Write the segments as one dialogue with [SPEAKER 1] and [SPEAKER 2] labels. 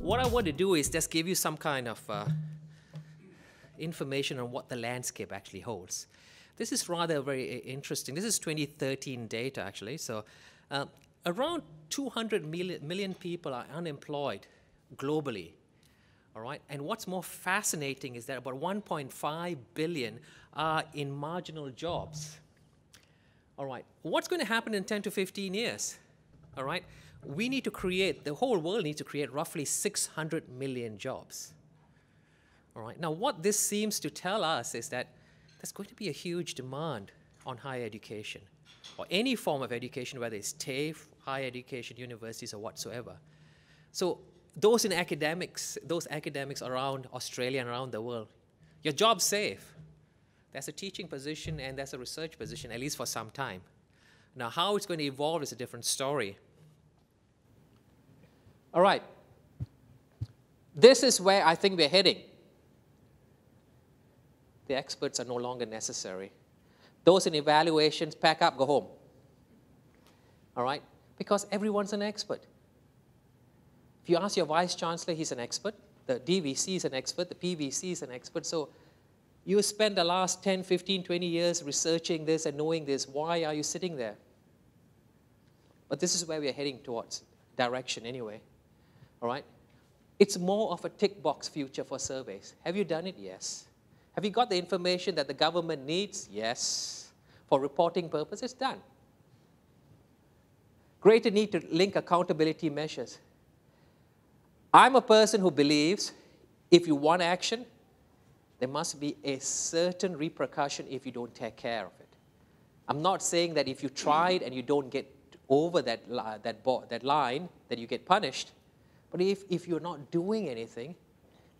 [SPEAKER 1] What I want to do is just give you some kind of information on what the landscape actually holds. This is rather very interesting. This is 2013 data, actually. So around 200 million people are unemployed globally. All right? And what's more fascinating is that about 1.5 billion are in marginal jobs. All right. What's going to happen in 10 to 15 years? All right. We need to create, the whole world needs to create roughly 600 million jobs. All right. Now, what this seems to tell us is that there's going to be a huge demand on higher education, or any form of education, whether it's TAFE, higher education, universities, or whatsoever. So those in academics, those academics around Australia and around the world, your job's safe. There's a teaching position and there's a research position, at least for some time. Now, how it's going to evolve is a different story. All right. This is where I think we're heading. The experts are no longer necessary. Those in evaluations, pack up, go home. All right? Because everyone's an expert. If you ask your vice chancellor, he's an expert. The DVC is an expert. The PVC is an expert. So you spend the last 10, 15, 20 years researching this and knowing this. Why are you sitting there? But this is where we are heading towards, direction anyway. All right? It's more of a tick box future for surveys. Have you done it? Yes. Have you got the information that the government needs? Yes. For reporting purposes, done. Greater need to link accountability measures. I'm a person who believes if you want action, there must be a certain repercussion if you don't take care of it. I'm not saying that if you tried and you don't get over that line, that you get punished. But if you're not doing anything,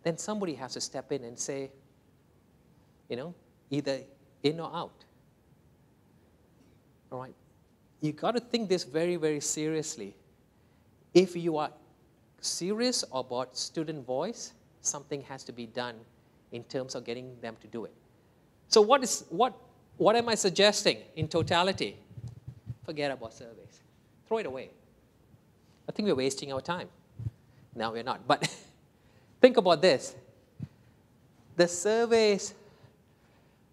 [SPEAKER 1] then somebody has to step in and say, you know, either in or out. All right? You've got to think this very, very seriously. If you are serious about student voice, something has to be done in terms of getting them to do it. So what am I suggesting in totality? Forget about surveys. Throw it away. I think we're wasting our time. No, we're not. But think about this. The surveys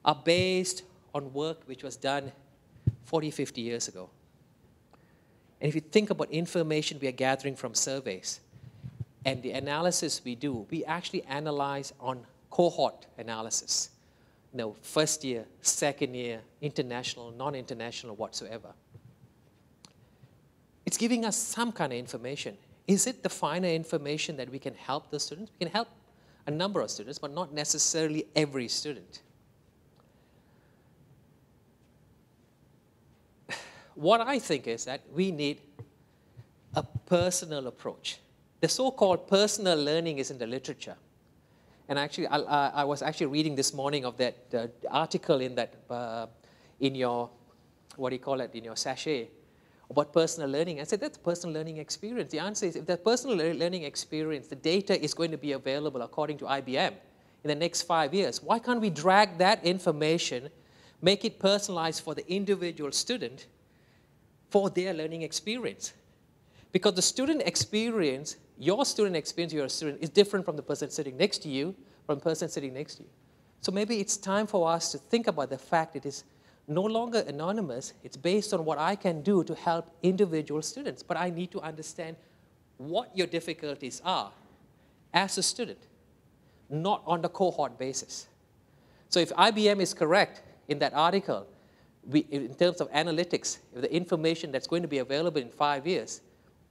[SPEAKER 1] are based on work which was done 40, 50 years ago. And if you think about information we are gathering from surveys and the analysis we do, we actually analyze on cohort analysis. You know, first year, second year, international, non-international, whatsoever. It's giving us some kind of information. Is it the finer information that we can help the students? We can help a number of students, but not necessarily every student. What I think is that we need a personal approach. The so-called personal learning is in the literature. And actually, I was actually reading this morning of that article in that, in your, what do you call it, in your sachet, about personal learning. I said, that's personal learning experience. The answer is, if that personal learning experience, the data is going to be available according to IBM in the next 5 years. Why can't we drag that information, make it personalized for the individual student for their learning experience? Because the student experience, your student experience, you're a student, is different from the person sitting next to you, from the person sitting next to you. So maybe it's time for us to think about the fact it is no longer anonymous. It's based on what I can do to help individual students. But I need to understand what your difficulties are as a student, not on the cohort basis. So if IBM is correct in that article, in terms of analytics, the information that's going to be available in 5 years,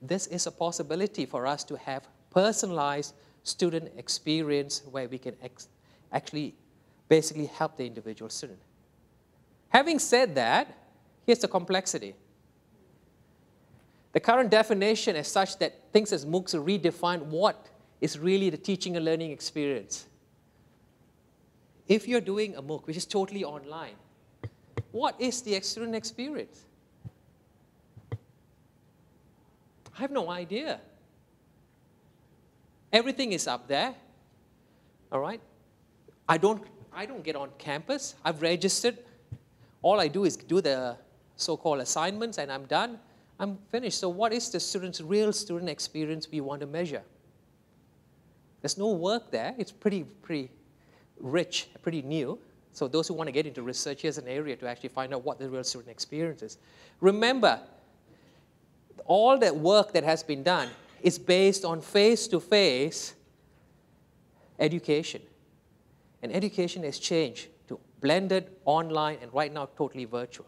[SPEAKER 1] this is a possibility for us to have personalized student experience where we can actually basically help the individual student. Having said that, here's the complexity. The current definition is such that things as MOOCs redefine what is really the teaching and learning experience. If you're doing a MOOC, which is totally online, what is the student experience? I have no idea. Everything is up there, all right? I don't get on campus. I've registered. All I do is do the so-called assignments, and I'm done. I'm finished. So what is the real student experience we want to measure? There's no work there. It's pretty rich, pretty new. So those who want to get into research, here's an area to actually find out what the real student experience is. Remember, all that work that has been done is based on face-to-face education. And education has changed to blended, online, and right now totally virtual.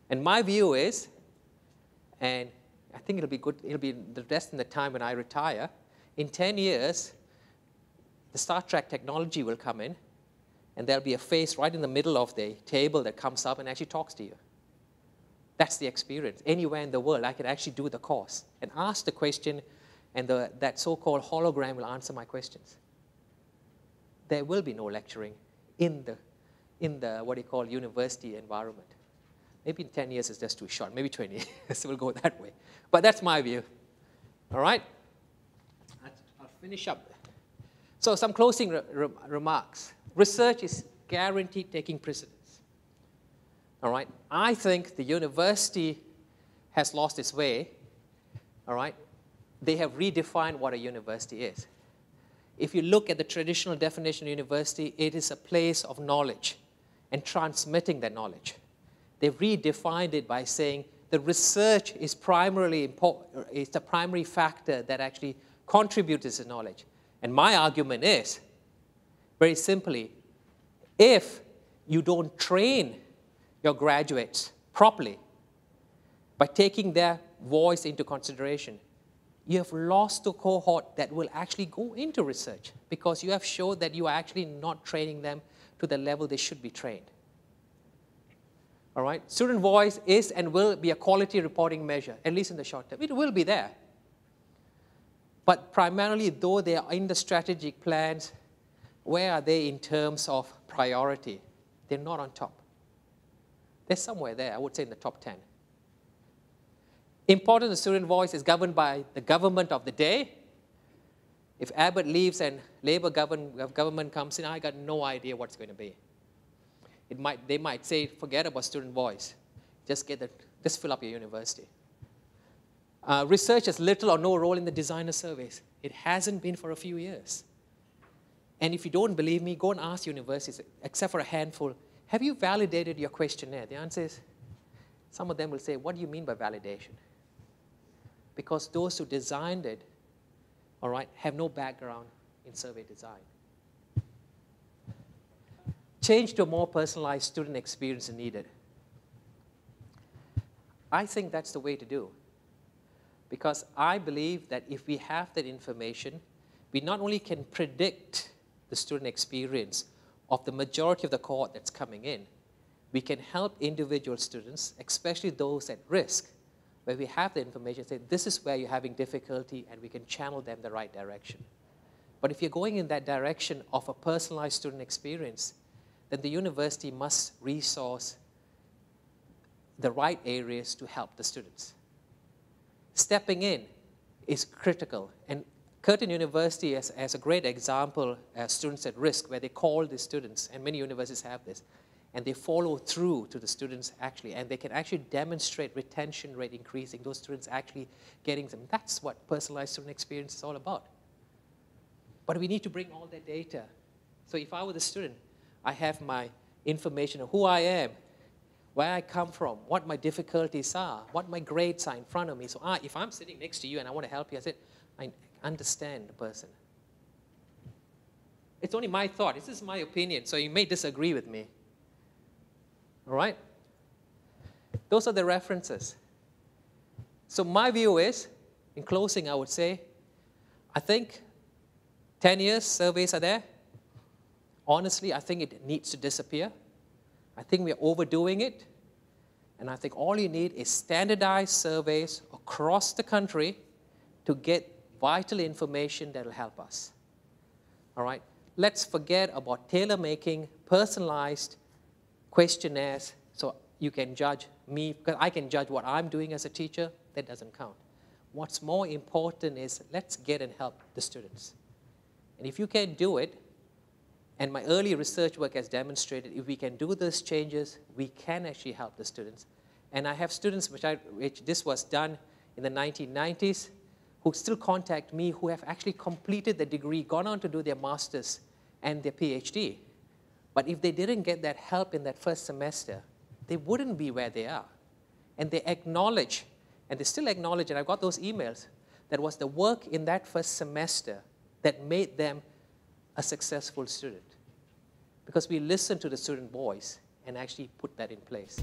[SPEAKER 1] And my view is, and I think it'll be good, it'll be the rest in the time when I retire, in 10 years, the Star Trek technology will come in, and there'll be a face right in the middle of the table that comes up and actually talks to you. That's the experience. Anywhere in the world, I can actually do the course and ask the question, and that so-called hologram will answer my questions. There will be no lecturing in the what you call university environment. Maybe in 10 years it's just too short. Maybe 20 years we'll go that way. But that's my view. All right? I'll finish up. So some closing remarks. Research is guaranteed taking precedence. All right? I think the university has lost its way. All right? They have redefined what a university is. If you look at the traditional definition of university, it is a place of knowledge and transmitting that knowledge. They've redefined it by saying the research is primarily important, it's the primary factor that actually contributes to knowledge. And my argument is, very simply, if you don't train your graduates properly by taking their voice into consideration, you have lost the cohort that will actually go into research because you have shown that you are actually not training them to the level they should be trained. All right? Student voice is and will be a quality reporting measure, at least in the short term. It will be there. But primarily, though they are in the strategic plans, where are they in terms of priority? They're not on top. They're somewhere there, I would say in the top 10. Importance of student voice is governed by the government of the day. If Abbott leaves and Labour government comes in, I got no idea what's going to be. They might say, forget about student voice. Just fill up your university. Research has little or no role in the designer surveys. It hasn't been for a few years. And if you don't believe me, go and ask universities, except for a handful, have you validated your questionnaire? The answer is, some of them will say, what do you mean by validation? Because those who designed it, all right, have no background in survey design. Change to a more personalized student experience is needed. I think that's the way to do. Because I believe that if we have that information, we not only can predict the student experience of the majority of the cohort that's coming in, we can help individual students, especially those at risk, where we have the information, say, this is where you're having difficulty, and we can channel them the right direction. But if you're going in that direction of a personalized student experience, then the university must resource the right areas to help the students. Stepping in is critical. And Curtin University has a great example, students at risk, where they call the students, and many universities have this, and they follow through to the students actually, and they can actually demonstrate retention rate increasing, those students actually getting them. That's what personalized student experience is all about. But we need to bring all that data. So if I were the student, I have my information of who I am, where I come from, what my difficulties are, what my grades are in front of me. So if I'm sitting next to you and I want to help you, I understand the person. It's only my thought. This is my opinion, so you may disagree with me. All right? Those are the references. So my view is, in closing, I would say, I think 10 years surveys are there. Honestly, I think it needs to disappear. I think we're overdoing it. And I think all you need is standardized surveys across the country to get vital information that will help us. All right? Let's forget about tailor-making personalized questionnaires so you can judge me, because I can judge what I'm doing as a teacher. That doesn't count. What's more important is let's get and help the students. And if you can do it, and my early research work has demonstrated, if we can do those changes, we can actually help the students. And I have students, which this was done in the 1990s, who still contact me who have actually completed the degree, gone on to do their master's and their PhD. But if they didn't get that help in that first semester, they wouldn't be where they are. And they acknowledge, and they still acknowledge, and I've got those emails, that was the work in that first semester that made them a successful student. Because we listened to the student voice and actually put that in place.